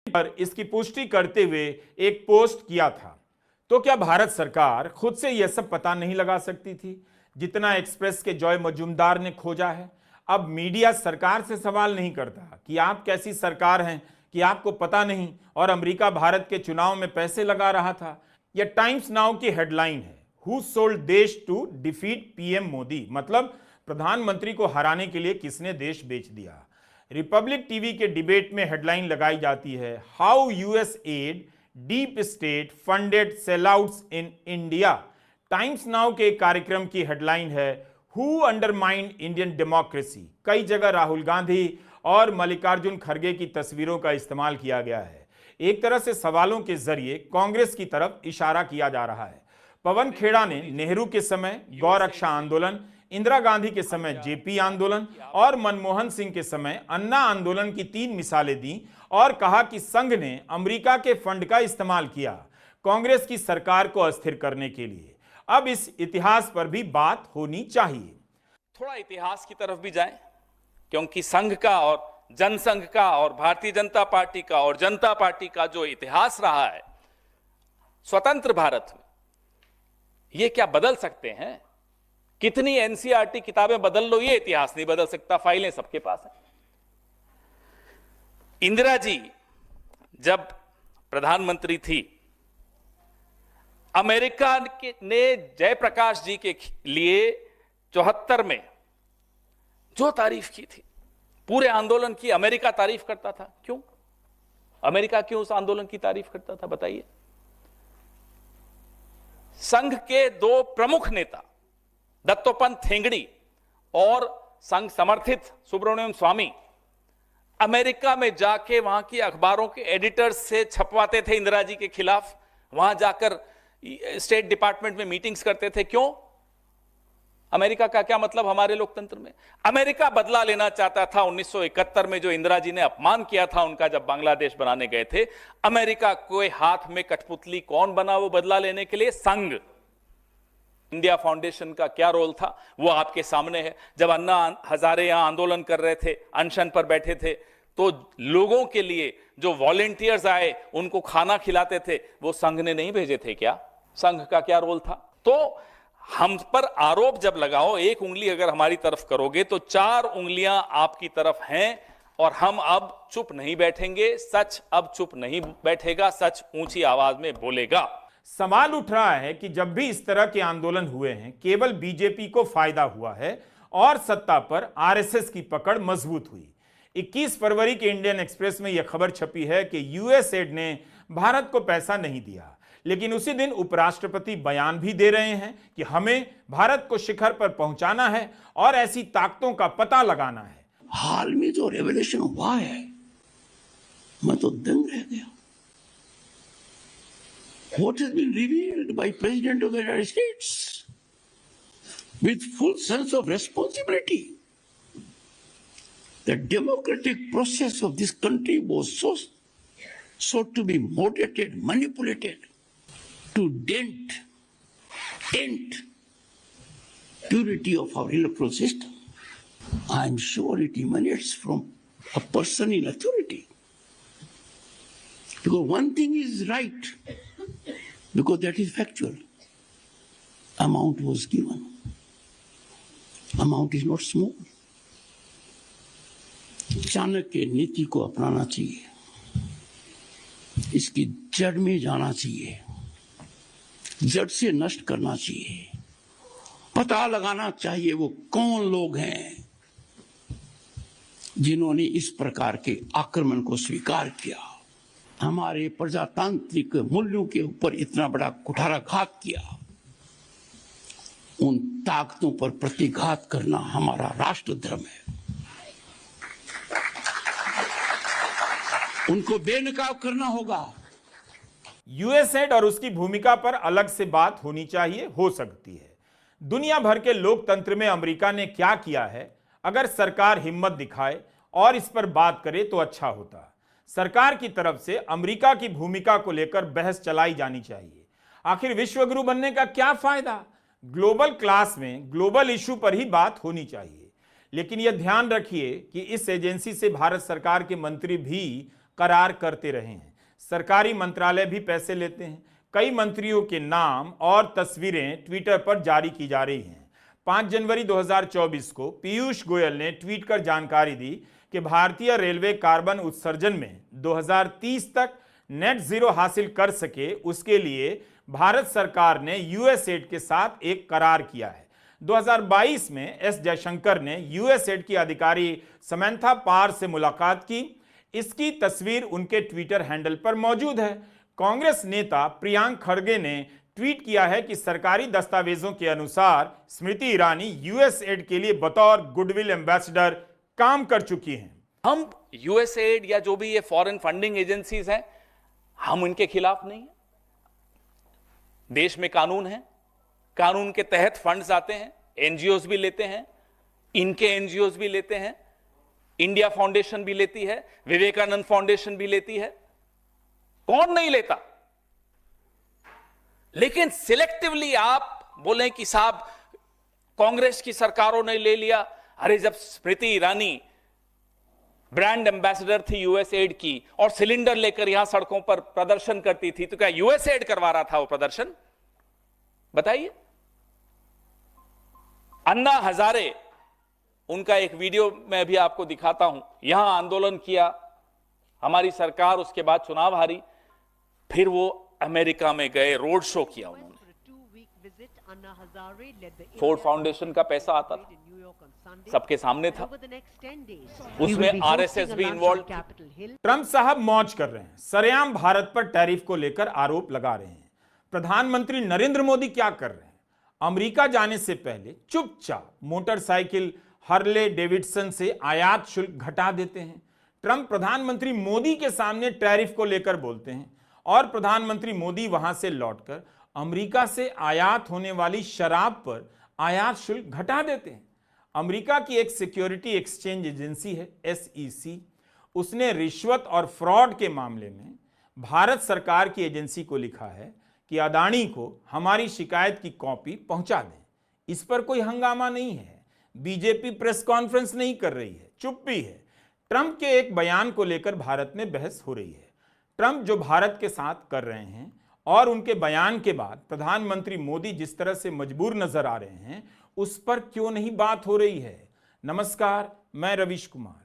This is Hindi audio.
पर इसकी पुष्टि करते हुए एक पोस्ट किया था। तो क्या भारत सरकार खुद से यह सब पता नहीं लगा सकती थी जितना एक्सप्रेस के जॉय मजूमदार ने खोजा है? अब मीडिया सरकार से सवाल नहीं करता कि आप कैसी सरकार हैं कि आपको पता नहीं और अमेरिका भारत के चुनाव में पैसे लगा रहा था। यह टाइम्स नाउ की हेडलाइन है, हु सोल्ड देश टू डिफीट पीएम मोदी, मतलब प्रधानमंत्री को हराने के लिए किसने देश बेच दिया। रिपब्लिक टीवी के डिबेट में हेडलाइन लगाई जाती है, how US aid deep state funded sellouts in India. Times Now के कार्यक्रम की हेडलाइन है, हु अंडरमाइंड इंडियन डेमोक्रेसी। कई जगह राहुल गांधी और मल्लिकार्जुन खड़गे की तस्वीरों का इस्तेमाल किया गया है। एक तरह से सवालों के जरिए कांग्रेस की तरफ इशारा किया जा रहा है। पवन खेड़ा ने नेहरू के समय गौ रक्षा आंदोलन, इंदिरा गांधी के समय जेपी आंदोलन और मनमोहन सिंह के समय अन्ना आंदोलन की 3 मिसालें दी और कहा कि संघ ने अमेरिका के फंड का इस्तेमाल किया कांग्रेस की सरकार को अस्थिर करने के लिए। अब इस इतिहास पर भी बात होनी चाहिए। थोड़ा इतिहास की तरफ भी जाएं, क्योंकि संघ का और जनसंघ का और भारतीय जनता पार्टी का और जनता पार्टी का जो इतिहास रहा है स्वतंत्र भारत में, ये क्या बदल सकते हैं? कितनी एनसीईआरटी किताबें बदल लो, ये इतिहास नहीं बदल सकता। फाइलें सबके पास हैं। इंदिरा जी जब प्रधानमंत्री थी, अमेरिका ने जयप्रकाश जी के लिए 74 में जो तारीफ की थी, पूरे आंदोलन की अमेरिका तारीफ करता था। क्यों? अमेरिका क्यों उस आंदोलन की तारीफ करता था, बताइए? संघ के 2 प्रमुख नेता दत्तोपंत ठेंगड़ी और संघ समर्थित सुब्रमण्यम स्वामी अमेरिका में जाके वहां की अखबारों के एडिटर्स से छपवाते थे इंदिरा जी के खिलाफ, वहां जाकर स्टेट डिपार्टमेंट में मीटिंग्स करते थे। क्यों? अमेरिका का क्या मतलब हमारे लोकतंत्र में? अमेरिका बदला लेना चाहता था 1971 में जो इंदिरा जी ने अपमान किया था उनका, जब बांग्लादेश बनाने गए थे। अमेरिका के हाथ में कठपुतली कौन बना वो बदला लेने के लिए? संघ। इंडिया फाउंडेशन का क्या रोल था वो आपके सामने है। जब अन्ना हजारे यहां आंदोलन कर रहे थे, अनशन पर बैठे थे, तो लोगों के लिए जो वॉलेंटियर्स आए उनको खाना खिलाते थे, वो संघ ने नहीं भेजे थे क्या? संघ का क्या रोल था? तो हम पर आरोप जब लगाओ, एक उंगली अगर हमारी तरफ करोगे तो 4 उंगलियां आपकी तरफ हैं, और हम अब चुप नहीं बैठेंगे। सच अब चुप नहीं बैठेगा, सच ऊंची आवाज में बोलेगा। सवाल उठ रहा है कि जब भी इस तरह के आंदोलन हुए हैं, केवल बीजेपी को फायदा हुआ है और सत्ता पर आरएसएस की पकड़ मजबूत हुई। 21 फरवरी के इंडियन एक्सप्रेस में यह खबर छपी है कि यूएसएड ने भारत को पैसा नहीं दिया, लेकिन उसी दिन उपराष्ट्रपति बयान भी दे रहे हैं कि हमें भारत को शिखर पर पहुंचाना है और ऐसी ताकतों का पता लगाना है। हाल में जो रेवोल्यूशन हुआ है, मैं तो दंग रह गया। What has been revealed by President of the United States with full sense of responsibility. The democratic process of this country was so to be moderated, manipulated to dent purity of our electoral system. I am sure it emanates from a person in authority. Because one thing is right, because that is factual. Amount was given. Amount is not small. Chanakya नीति को अपनाना चाहिए, इसकी जड़ में जाना चाहिए, जड़ से नष्ट करना चाहिए, पता लगाना चाहिए वो कौन लोग हैं जिन्होंने इस प्रकार के आक्रमण को स्वीकार किया, हमारे प्रजातांत्रिक मूल्यों के ऊपर इतना बड़ा कुठाराघात किया। उन ताकतों पर प्रतिघात करना हमारा राष्ट्र धर्म है। उनको बेनकाब करना होगा। यूएसएड और उसकी भूमिका पर अलग से बात होनी चाहिए, हो सकती है। दुनिया भर के लोकतंत्र में अमेरिका ने क्या किया है, अगर सरकार हिम्मत दिखाए और इस पर बात करे तो अच्छा होता। सरकार की तरफ से अमेरिका की भूमिका को लेकर बहस चलाई जानी चाहिए। आखिर विश्वगुरु बनने का क्या फायदा? ग्लोबल क्लास में ग्लोबल इशू पर ही बात होनी चाहिए। लेकिन यह ध्यान रखिए कि इस एजेंसी से भारत सरकार के मंत्री भी करार करते रहे हैं। सरकारी मंत्रालय भी पैसे लेते हैं। कई मंत्रियों के नाम और तस्वीरें ट्विटर पर जारी की जा रही हैं। 5 जनवरी 2024 को पीयूष गोयल ने ट्वीट कर जानकारी दी कि भारतीय रेलवे कार्बन उत्सर्जन में 2030 तक नेट जीरो हासिल कर सके, उसके लिए भारत सरकार ने यूएसएड के साथ एक करार किया है। 2022 में एस जयशंकर ने यूएसएड की अधिकारी समंथा पार से मुलाकात की। इसकी तस्वीर उनके ट्विटर हैंडल पर मौजूद है। कांग्रेस नेता प्रियंका खड़गे ने ट्वीट किया है कि सरकारी दस्तावेजों के अनुसार स्मृति ईरानी यूएसएड के लिए बतौर गुडविल एम्बेसडर काम कर चुकी हैं। हम यूएसएड या जो भी ये फॉरेन फंडिंग एजेंसीज हैं, हम उनके खिलाफ नहीं है। देश में कानून है, कानून के तहत फंड्स आते हैं, एनजीओज भी लेते हैं, इनके एनजीओज भी लेते हैं, इंडिया फाउंडेशन भी लेती है, विवेकानंद फाउंडेशन भी लेती है, कौन नहीं लेता। लेकिन सिलेक्टिवली आप बोलें कि साहब कांग्रेस की सरकारों ने ले लिया। अरे जब स्मृति ईरानी ब्रांड एम्बेसडर थी यूएसएड की और सिलेंडर लेकर यहां सड़कों पर प्रदर्शन करती थी, तो क्या यूएसएड करवा रहा था वो प्रदर्शन? बताइए। अन्ना हजारे, उनका एक वीडियो मैं भी आपको दिखाता हूं। यहां आंदोलन किया हमारी सरकार, उसके बाद चुनाव हारी, फिर वो अमेरिका में गए, रोड शो किया उन्होंने। फोर्ड फाउंडेशन का पैसा आता था, सबके सामने था, उसमें आरएसएस भी इन्वॉल्व। ट्रंप साहब मौज कर रहे हैं, सरेआम भारत पर टैरिफ को लेकर आरोप लगा रहे हैं। प्रधानमंत्री नरेंद्र मोदी क्या कर रहे हैं? अमेरिका जाने से पहले चुपचाप मोटरसाइकिल हार्ले डेविडसन से आयात शुल्क घटा देते हैं। ट्रंप प्रधानमंत्री मोदी के सामने टैरिफ को लेकर बोलते हैं और प्रधानमंत्री मोदी वहां से लौटकर अमेरिका से आयात होने वाली शराब पर आयात शुल्क घटा देते हैं। अमेरिका की एक सिक्योरिटी एक्सचेंज एजेंसी है SEC, उसने रिश्वत और फ्रॉड के मामले में भारत सरकार की एजेंसी को लिखा है कि अदानी को हमारी शिकायत की कॉपी पहुंचा दें। इस पर कोई हंगामा नहीं है, बीजेपी प्रेस कॉन्फ्रेंस नहीं कर रही है, चुप्पी है। ट्रंप के एक बयान को लेकर भारत में बहस हो रही है। ट्रंप जो भारत के साथ कर रहे हैं और उनके बयान के बाद प्रधानमंत्री मोदी जिस तरह से मजबूर नजर आ रहे हैं, उस पर क्यों नहीं बात हो रही है? नमस्कार, मैं रवीश कुमार।